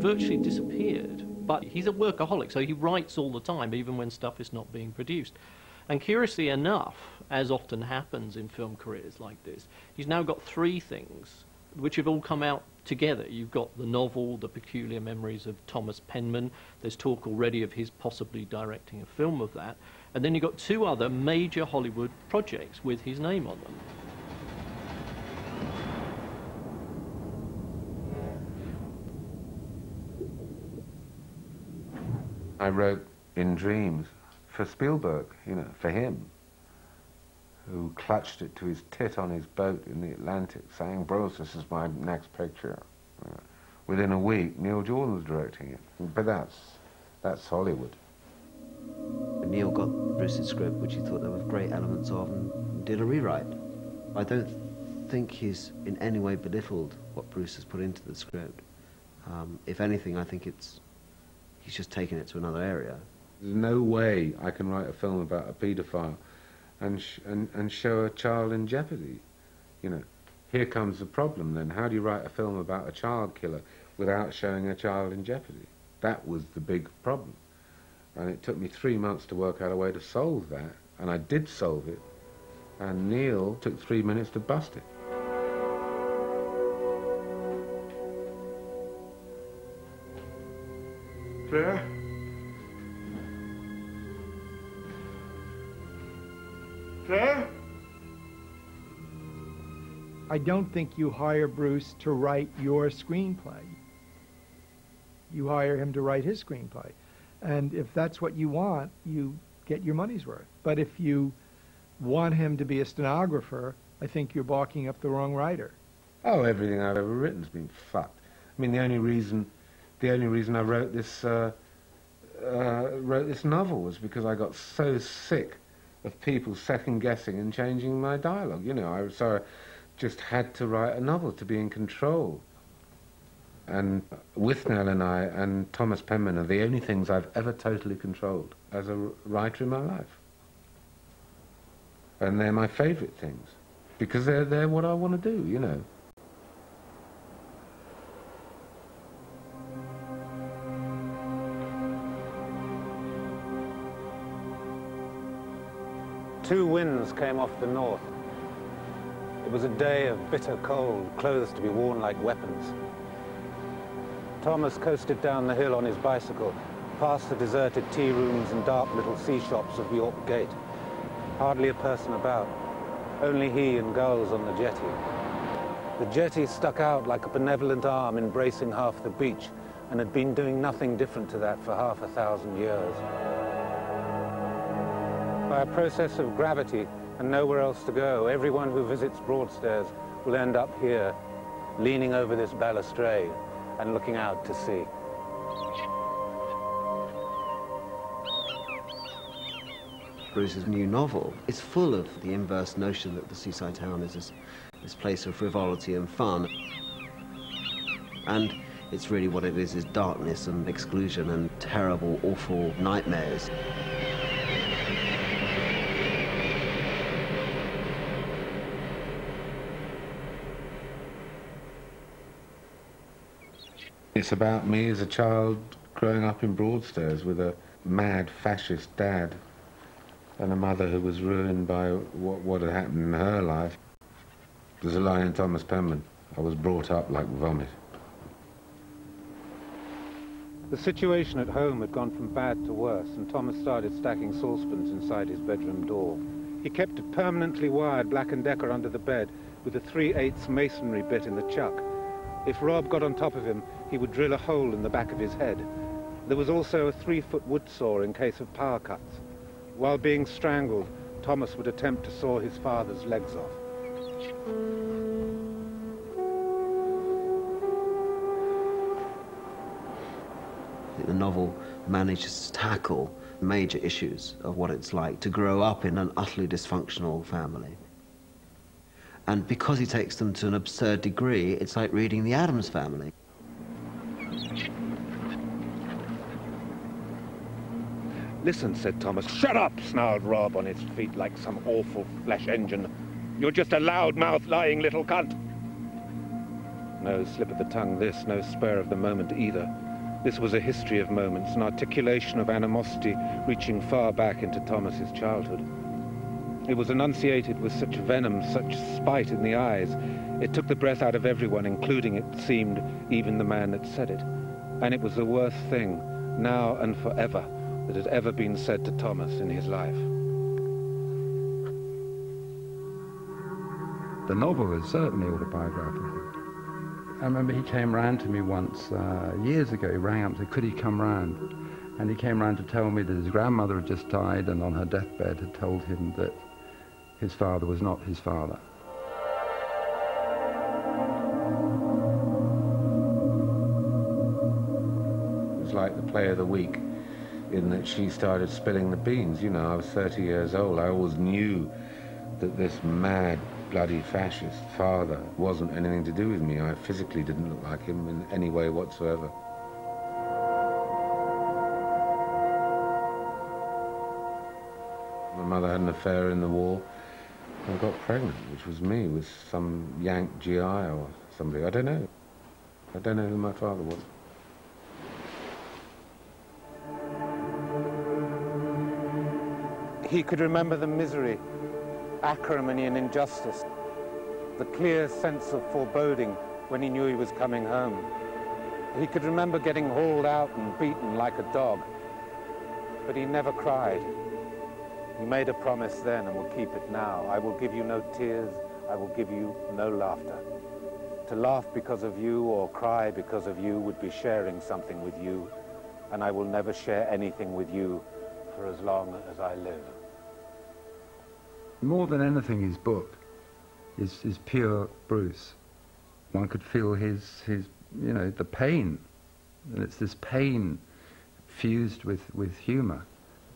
virtually disappeared. But he's a workaholic, so he writes all the time, even when stuff is not being produced. And curiously enough, as often happens in film careers like this, he's now got three things which have all come out together. You've got the novel, The Peculiar Memories of Thomas Penman. There's talk already of his possibly directing a film of that. And then you've got two other major Hollywood projects with his name on them. I wrote In Dreams for Spielberg, you know, for him, who clutched it to his tit on his boat in the Atlantic, saying, "Bruce, this is my next picture." Within a week, Neil Jordan was directing it. But that's Hollywood. Neil got Bruce's script, which he thought there were great elements of, and did a rewrite. I don't think he's in any way belittled what Bruce has put into the script. If anything, I think he's just taken it to another area. There's no way I can write a film about a paedophile and show a child in jeopardy. You know, here comes the problem then. How do you write a film about a child killer without showing a child in jeopardy? That was the big problem. And it took me 3 months to work out a way to solve that, and I did solve it, and Neil took 3 minutes to bust it. Claire? Claire? I don't think you hire Bruce to write your screenplay. You hire him to write his screenplay. And if that's what you want, you get your money's worth. But if you want him to be a stenographer, I think you're balking up the wrong writer. Oh, everything I've ever written's been fucked. I mean, the only reason I wrote this novel was because I got so sick of people second-guessing and changing my dialogue. You know, so I just had to write a novel to be in control. And Withnail and I and Thomas Penman are the only things I've ever totally controlled as a writer in my life. And they're my favourite things, because they're what I want to do, you know. Two winds came off the north. It was a day of bitter cold, clothes to be worn like weapons. Thomas coasted down the hill on his bicycle, past the deserted tea rooms and dark little sea shops of York Gate. Hardly a person about, only he and gulls on the jetty. The jetty stuck out like a benevolent arm embracing half the beach, and had been doing nothing different to that for 500 years. By a process of gravity and nowhere else to go, everyone who visits Broadstairs will end up here, leaning over this balustrade and looking out to sea. Bruce's new novel is full of the inverse notion that the seaside town is this place of frivolity and fun. And it's really what it is darkness and exclusion and terrible, awful nightmares. It's about me as a child growing up in Broadstairs with a mad fascist dad and a mother who was ruined by what had happened in her life. There's a line in Thomas Penman, "I was brought up like vomit." The situation at home had gone from bad to worse, and Thomas started stacking saucepans inside his bedroom door. He kept a permanently wired Black & Decker under the bed with a 3/8 masonry bit in the chuck. If Rob got on top of him, he would drill a hole in the back of his head. There was also a 3-foot wood saw in case of power cuts. While being strangled, Thomas would attempt to saw his father's legs off. I think the novel manages to tackle major issues of what it's like to grow up in an utterly dysfunctional family. And because he takes them to an absurd degree, it's like reading The Addams Family. "Listen," said Thomas. "Shut up," snarled Rob on his feet like some awful flesh engine. "You're just a loud-mouthed, lying little cunt." No slip of the tongue this, no spur of the moment either. This was a history of moments, an articulation of animosity reaching far back into Thomas's childhood. It was enunciated with such venom, such spite in the eyes. It took the breath out of everyone, including, it seemed, even the man that said it. And it was the worst thing, now and forever, that had ever been said to Thomas in his life. The novel is certainly autobiographical. I remember he came round to me once, years ago. He rang up and said, could he come round? And he came round to tell me that his grandmother had just died and on her deathbed had told him that his father was not his father. It was like the play of the week in that she started spilling the beans. You know, I was 30 years old. I always knew that this mad, bloody fascist father wasn't anything to do with me. I physically didn't look like him in any way whatsoever. My mother had an affair in the war and got pregnant, which was me, with some Yank GI or somebody. I don't know. I don't know who my father was. He could remember the misery, acrimony and injustice, the clear sense of foreboding when he knew he was coming home. He could remember getting hauled out and beaten like a dog, but he never cried. He made a promise then and will keep it now. I will give you no tears, I will give you no laughter. To laugh because of you or cry because of you would be sharing something with you, and I will never share anything with you for as long as I live. More than anything, his book is pure Bruce. One could feel his, you know, the pain, and it's this pain fused with humour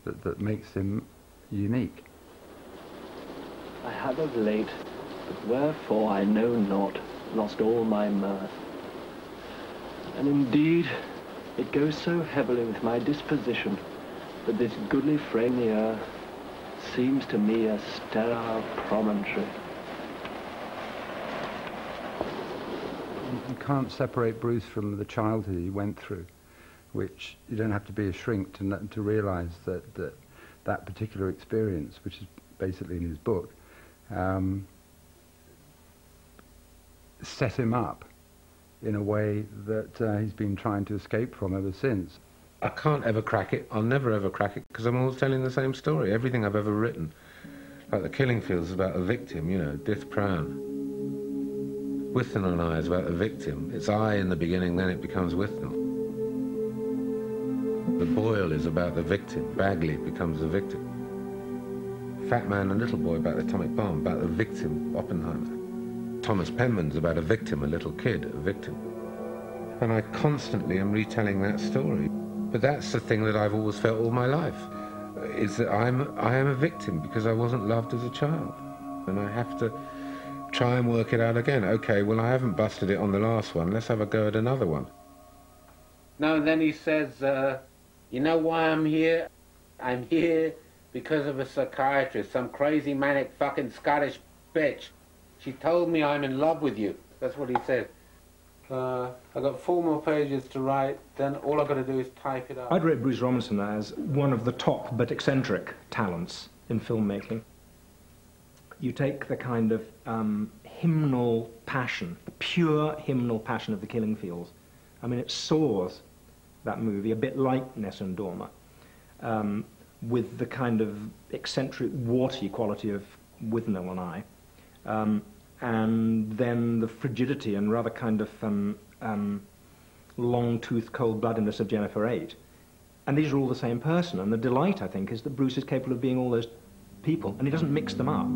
that makes him unique. I have of late, but wherefore I know not, lost all my mirth. And indeed, it goes so heavily with my disposition that this goodly frame the earth seems to me a sterile promontory. You can't separate Bruce from the childhood he went through, which you don't have to be a shrink to realise that particular experience, which is basically in his book, set him up in a way that he's been trying to escape from ever since. I can't ever crack it. I'll never ever crack it because I'm always telling the same story. Everything I've ever written, like The Killing Fields, is about a victim, you know, Dith Pran. Withnail and I is about a victim. It's I in the beginning, then it becomes Withnail. The Boil is about the victim. Bagley becomes the victim. Fat Man and Little Boy about the atomic bomb, about the victim, Oppenheimer. Thomas Penman's about a victim, a little kid, a victim. And I constantly am retelling that story. But that's the thing that I've always felt all my life, is that I am a victim because I wasn't loved as a child. And I have to try and work it out again. Okay, well, I haven't busted it on the last one. Let's have a go at another one. No, and then he says, you know why I'm here? I'm here because of a psychiatrist, some crazy manic fucking Scottish bitch. She told me I'm in love with you. That's what he said. I've got 4 more pages to write, then all I've got to do is type it up. I'd rate Bruce Robinson as one of the top but eccentric talents in filmmaking. You take the kind of hymnal passion, the pure hymnal passion of The Killing Fields. I mean, it soars, that movie, a bit like Nessun Dorma, with the kind of eccentric, warty quality of Withnail and I. And then the frigidity and rather kind of long-toothed cold-bloodedness of Jennifer 8. And these are all the same person, and the delight, I think, is that Bruce is capable of being all those people, and he doesn't mix them up.